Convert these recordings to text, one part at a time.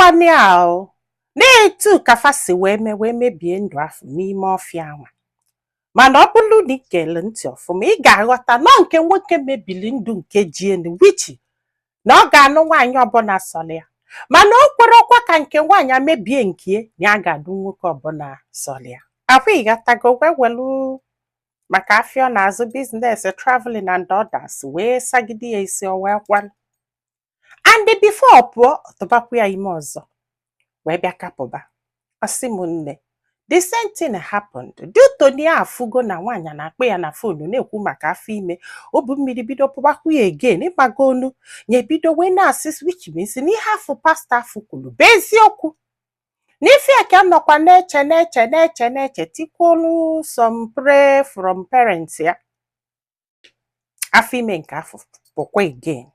Ọkwaniao na-etu kafa si wee mebie ndụ afọ n'ime ọfịa nwa. Mana ọ bụrụ na ị gere ntị ọfụma, ị ga-aghọta na nke nwoke mebili ndụ nke jienu wichi na ọ ga-anụ nwaanyị ọbụla sọrọ ya. Mana o kwerekwa ka nke nwaanyị mebie nke na ya ga-anụ nwoke ọbụla sọrọ ya. Akwa ịghọtago wee welu maka afịa ọ na-azụ biznes traveling and others wee sagide ya isi o wee kwalụ. And before ọ pụọ ọtụbakwu ya ime ọzọ wee bịa kapụba. Ọ sị m nne, the same thing happened. Duto na ya afụgo na nwaanyị na-akpọ ya na fonu na-ekwu maka afọ ime, o bu mmiri bido pụbakwu ya again, ịgbago onu ya ebido wee na-asị which means na ihe afụ pasta afụ kwuru bụ eziokwu. N'ife a ka nọkwa na-eche tikwolu some pray from parents ya. Afọ ime nke afọ pụkwa again.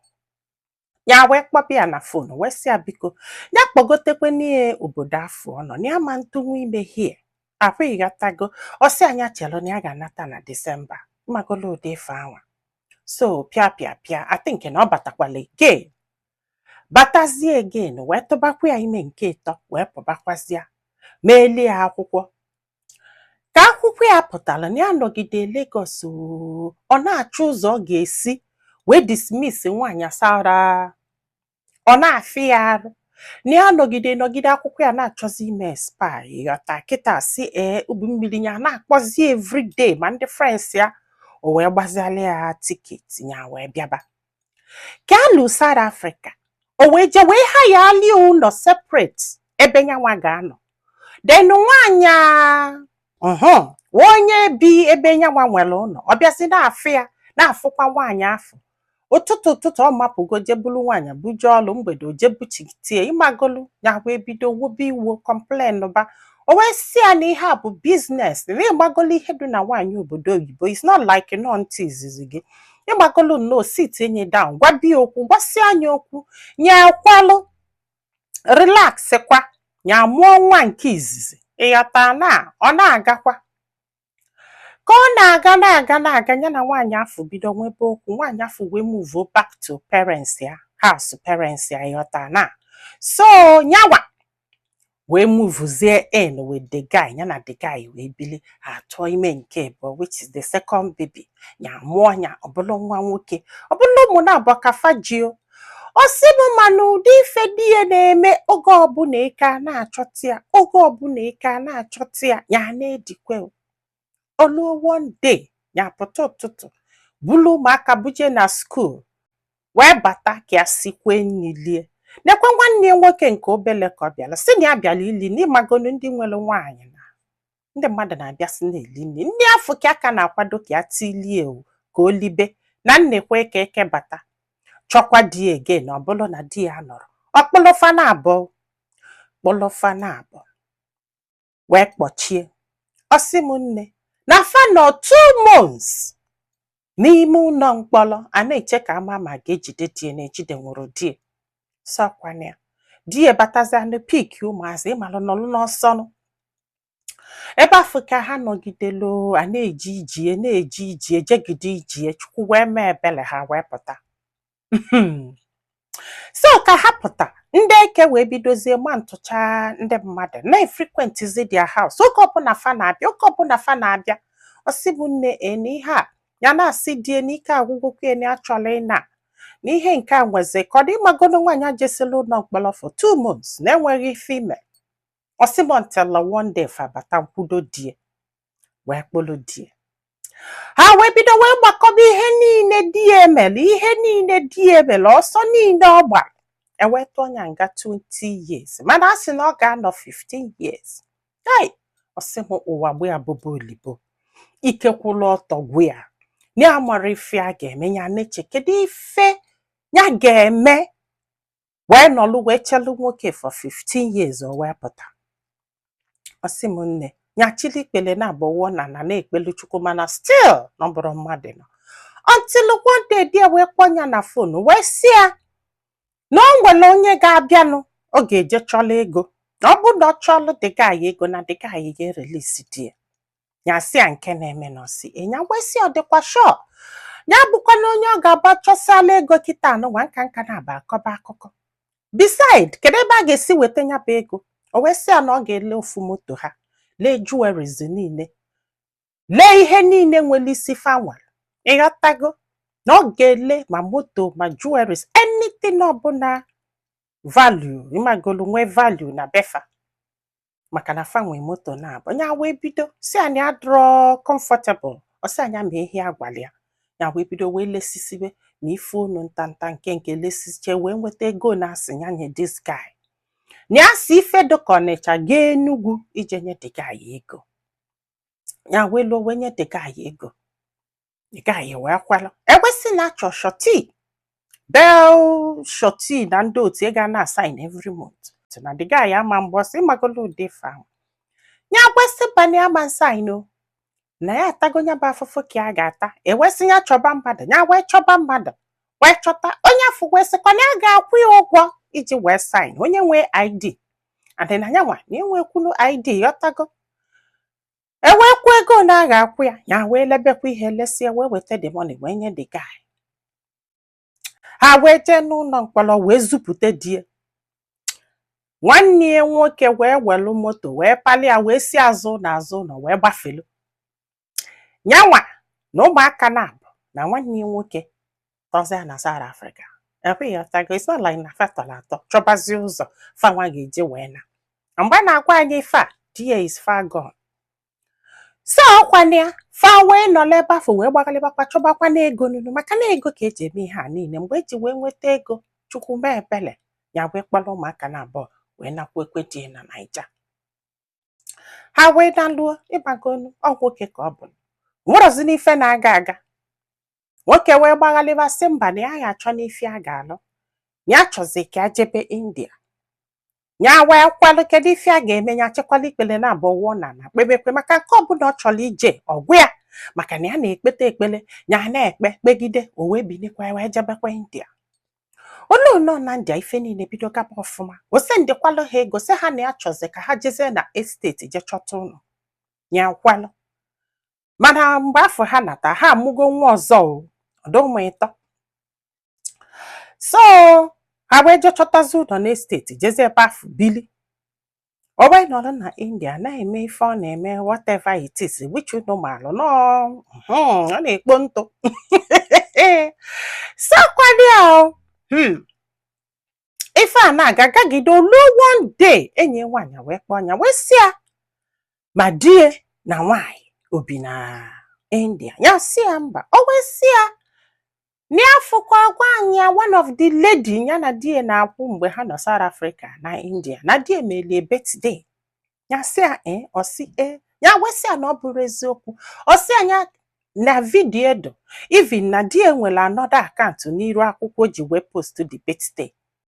Ya wee kpọpụ ya na fonu wee sị ya biko ya kpọgotekwe n'ihe obodo afọ ọ nọ na ya ma ntụnwu ime hie. Akwa ịghọtago, ọ sị anya chelụ na ya ga-anata na Disemba. Magolo ụdị ife anwa. So pịa I think na ọ batakwala again. Batazie again wee tụbakwa ya ime nke ịtọ wee pụbakwazịa meelie ya akwụkwọ. Ka akwụkwọ ya pụtara na ya nọgide Lagos ọ na-achọ ụzọ ọ ga-esi wee dismiss nwaanyị asara. Ọ na-afị ya arụ na ya nọgide akwụkwọ ya na-achọzi ime expire. Ịghọta kịta si ubu mmiri ya na-akpọzi everyday ma ndị friends ya o wee gbaziala ya tiketi ya wee bịaba. Ka alụ South Africa o wee je wee ha ya ali ụlọ separate ebe nyanwa ga-anọ. Then nwaanyị onye bi ebe nyanwa nwere ụlọ ọ bịazi na-afị ya na-afụkwa nwaanyị afọ. Ụtụtụ ọ mapụgo jebulu nwaanyị buje ọlụ, mgbede o jebuchitie ịmagolu ya wee bido wobe iwo complain ba. O wee sị ya na ihe a bụ biznes na ịgbagolu ihe dị na nwaanyị obodo oyibo. It's not like nọ ntị izizi gị. Ịgbagolu nnọọ sit enye down gwabi okwu gwasị anya okwu nya kwalụ relax kwa nya mụọ nwa nke izizi. Ịghọta na ọ na-agakwa. Ka ọ na-aga ya na nwaanyị afọ bido nwebe okwu. Nwaanyị afọ wee move back to parents ya, house parents ya. Ịghọta na so nyawa wee movezie in with the guy. Ya na the guy wee bili atọ ime nke bụ which is the second baby. Ya mụọ ya ọbụla nwa nwoke ọbụla ụmụ na-abụọ ka fajio. Ọ sị m mana ụdị ife di ya na-eme oge ọbụla ike a na-achọta ya, oge ọbụla ike a na-achọta ya ya na-edikwe. Olu one day ya pụta ụtụtụ bulu ụmụaka buje na school wee bata ka ya sikwe nri lie. Nekwe nwanne nwoke nke obele ka ọ bịala sị na ya bịala ili n'ịmagonu ndị nwere nwaanyị na ndị mmadụ na-abịa sị na-eli nri. Ndị afọ ka aka na-akwado ka ya tilie ka o libe na nnekwe ka eke bata chọkwa di again ọ bụrụ na di ya nọrọ. Ọkpụlụfa na-abụ wee kpọchie. Ọ sị m nne na fa nọ 2 months n'ime ụlọ mkpọrọ a na-eche ka ama ma ga-ejide die na-ejide nwụrụ die. Sọkwana die batazi anụ pik ụmụazị ịmalụ nọlụ n'ọsọnụ. Ebe afọ ka ha nọgidelu a na-eji ijie jegide ijie Chukwu wee mee ebele ha wee pụta. So ka ha pụta ndị eke wee bidozie ma ntụcha ndị mmadụ na-efrequentizi their house. Oge ọbụla fa na-abịa ọ sị bụ nne na ihe a ya na-asị die n'ike agwụgwụ na achọla ịna na ihe nke a nweze ka ọ dị ịmagono nwaanyị ajesila ụlọ mkpọrọ for 2 months na-enweghị ife ime. Ọ sị m ntela one day fa bata nkwudo die wee kpolo die. Ha wee bido wee gbakọba ihe niile die emele ọsọ niile ọ gbara. Eweta ọnya nga 20 years mana a sị na ọ ga-anọ 15 years. Ọ sị m ụwa gbe ya bụba olibo ikekwụlụ ọtọ gwe ya na amara ife a ga-eme ya na-eche kedu ife ya ga-eme wee nọlụ wee chelu nwoke for 15 years o wee pụta. Ọ sị m nne ya chili ikpele na-agbọwọ na-ekpelu Chukwu mana still nọbụrụ mmadụ nọ. Until one day di wee kpọnya na fonu wee sị ya na o nwere onye ga-abịanụ ọ ga-eje chọla ego. Na ọ bụ na ọ chọlụ dịga ya ego na dịga ya ga-erelisi di ya sị ya nke na-eme nọsi enya wee sị ọ dịkwa sure ya bụkwa na onye ọ ga-agba chọsala ego kịta anụ nwa nka na-aba akọba akụkọ. Beside, kedu ebe a ga-esi weta nya bụ ego? O wee sị ya na ọ ga-ele ofu moto ha, lee jewelries niile, lee ihe niile nwere isi fanwal. Ịghọtago na ọ ga-ele ma moto ma jewelries, anything ọbụla value, ịmagolu nwee value na befa, maka na fa nwee moto na-abụ. Nya wee bido si anyị adịrọ comfortable, ọ sị anya ma ihe agwala ya. Ya wee bido wee lesisibe na ife unu ntanta nke lesiche wee nweta ego na asị nye this guy. Nya si ife dịka Ọnịcha gaa Enugu ije nye the guy ego. Ya wee lo wee nye the guy ego. The guy wee kwalụ. Ewesị na achọ shorty. Bell shorty na ndị otu ga na-assign every month. Na the guy ama mbọsị magolo ụdị fa. Nya wesị bani ama sign o. Na ya atago nya bụ afụfụ ka a ga-ata. Ewesị ya chọba mmadụ. Ya wee chọba mmadụ. Wee chọta onye afụ wee sịkwa na ya ga-akwụ ya ụgwọ iji wee sign. Onye nwee ID. Adị na nyanwa na enwekwunu ID yọtago. Ewekwu ego na a ga-akwụ ya. Ya wee lebekwa ihe lesie wee weta the money wee nye the guy. Ha wee jee n'ụlọ mkpọrọ wee zupụta die. Nwanne ya nwoke wee welu moto wee palia wee si azụ na azụ na wee gbafelu. Nyanwa na ụmụaka na-abụ na nwanne ya nwoke tọzia na South Africa. Ebe ya tago, it's not like na fatala atọ chọbazi ụzọ fanwa ga-eje wee na. Mgbe na-agwa anyị ife a, dear is far gone. So ọkwana ya, fa wee nọ n'ebe afọ wee gbagalịbakwa chọbakwa na ego nunu, maka na ego ka eji eme ihe a niile. Mgbe eji wee nweta ego, Chukwu mee ebele, ya wee kpọrọ ụmụaka na abụọ wee nakwa ekwedie na Naija. Ha wee daluo ịgbagonu ọ nwoke ka ọ bụ. Nwerozi n'ife na-aga aga. Nwoke wee gbaghalịba sị mba na ya ga-achọ n'ife a ga-alụ. Ya chọzi ka a jebe India. Ya wee kwalụ kedu ife a ga-eme, ya chekwala ikpele na abụọ wụọ na kpebekpe maka nke ọbụla ọ chọrọ ije ọgwụ ya, maka na ya na-ekpete ekpele ya na-ekpe kpegide o wee bilikwa wee jebekwa India. Olu nọ na India ife niile bido gaba ọfụma. O sị ndekwalụ ha ego sị ha na ya chọzi ka ha jezie na estate je chọta ụlọ. Ya kwalụ. Mana mgbe afọ ha nata ha amụgo nwa ọzọ ọdụ ụmụ ịtọ. So ha wee je chọtazi ụlọ na estate jezi ebe afọ bili. O wee nọrọ na India na-eme ife ọ na-eme whatever it is, which unu maalụ nọ ọ na-ekpo ntụ. So kwadia ife a na-aga gagide olu one day enyi nwaanyị wee kpọọ anya wee sị ya ma die na nwaanyị obi na India. Ya sị ya mba. O wee sị ya n'afọkwa gwa anyị one of the lady ya na die na-akwụ mgbe ha nọ South Africa na India na die melie birthday. Ya sị ya ọ sị ya wee sị ya na ọ bụrụ eziokwu. Ọ sị anya na vidiyo do even na die nwere another account n'iru akwụkwọ ji wee post the birthday.